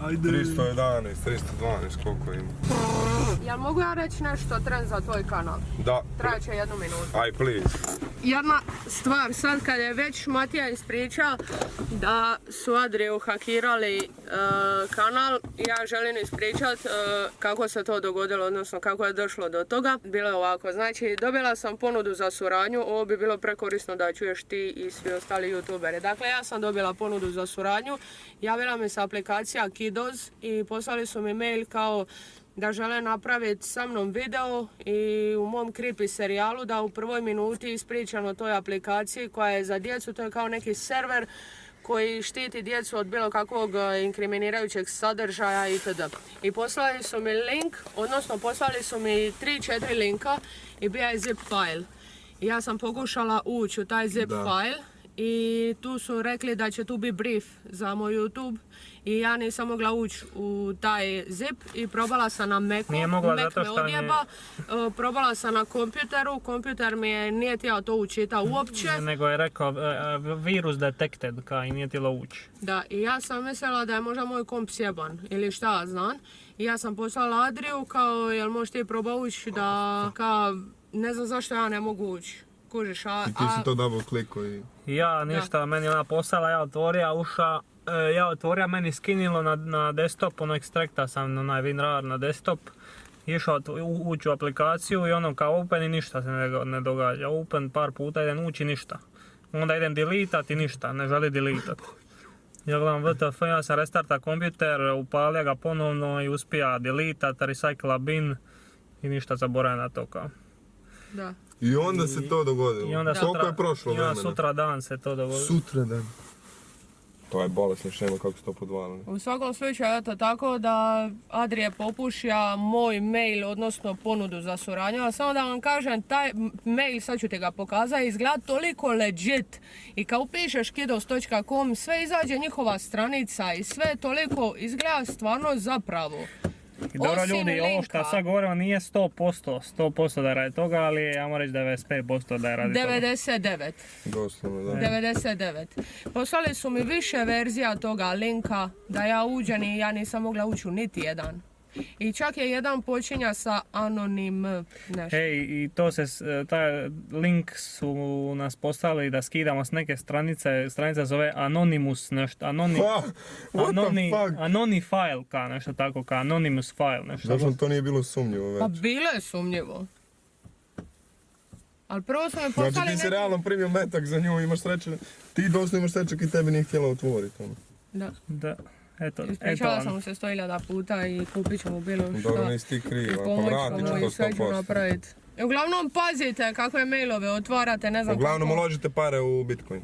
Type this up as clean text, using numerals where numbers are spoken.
Ajde. 311, 312, koliko ima? Jel mogu ja reći nešto trend za tvoj kanal? Da. Traće 1 minutu. Aj, please. Jedna stvar, sad kad je već Matija ispričao da su Adriju hakirali kanal, ja želim ispričat kako se to dogodilo, odnosno kako je došlo do toga. Bilo je ovako, znači dobila sam ponudu za suradnju, ovo bi bilo prekorisno da čuješ ti i svi ostali youtuberi. Dakle, ja sam dobila ponudu za suradnju, javila mi se aplikacija Kidoz i poslali su mi mail kao da žele napraviti sa mnom video i u mom creepy serijalu da u prvoj minuti ispričam o toj aplikaciji koja je za djecu, to je kao neki server koji štiti djecu od bilo kakvog inkriminirajućeg sadržaja itd. I poslali su mi link, odnosno poslali su mi 3-4 linka i bio je zip file. I ja sam pokušala ući u taj zip file i tu su rekli da će tu biti brief za moj YouTube i ja nisam mogla ući u taj zip i probala sam na Macu, Mac me odjeba, probala sam na kompjuteru, kompjuter mi nije htio to učita uopće. Nego je rekao virus detected, i nije htjelo ući. Da, i ja sam mislila da je možda moj komp sjeban ili šta ja znam. I ja sam poslala Adriju kao jel možeš ti proba ući da kao ne znam zašto ja ne mogu ući. Kužiš, I ti si to double kliko i... Ja ništa, meni ona poslala, ja otvoria uša, meni skinilo na desktop, ekstrakta sam onaj WinRAR na desktop, išao ući u aplikaciju i ono kao open i ništa se ne događa, open par puta idem ući ništa, onda idem deletat i ništa, ne želi deletat. Ja gledam WTF, ja sam restarta kompjuter, upalja ga ponovno i uspija deletat, recycla bin i ništa zaboravim na to kao. Da. I onda se to dogodilo. Koliko je prošlo vremena? Sutra dan se to dogodilo. Sutra dan. To je bolesno šema kako su to podvalili. U svakom slučaju, eto tako da Adrije popušja moj mail, odnosno ponudu za suradnju, ali samo da vam kažem, taj mail, sad ću ti ga pokazati, izgleda toliko legit i kad upišeš kidos.com, sve izađe njihova stranica i sve toliko izgleda stvarno zapravo. I dobro osim ljudi, linka, ovo što sad govorimo nije 100% da radi toga, ali ja moram reći 95% da je radi toga. 99. Doslovno, da. 99. Poslali su mi više verzija toga linka da ja uđem i ja nisam mogla ući u niti jedan. I čak je jedan počinja sa anonim nešto. Hej, i to se, taj link su nas poslali da skidamo s neke stranice, stranica zove Anonymous nešto, Anony file, ka nešto tako, ka Anonymous file, nešto. Zašto to nije bilo sumnjivo već? Pa bilo je sumnjivo. Ali prvo su me poslali Znači ti si realno primio metak za nju, imaš sreće, ti doslovno imaš sreće i tebi nije htjela otvoriti ono. Da. Eto, ispričala sam mu se 100.000 puta i kupit ću mu bilo što. Dobro, nisi ti kriva, pa vratit ću to 100%. I sve ću napraviti. Uglavnom pazite kakve mailove otvarate, ne znam Uglavnom kako. uložite pare u Bitcoin.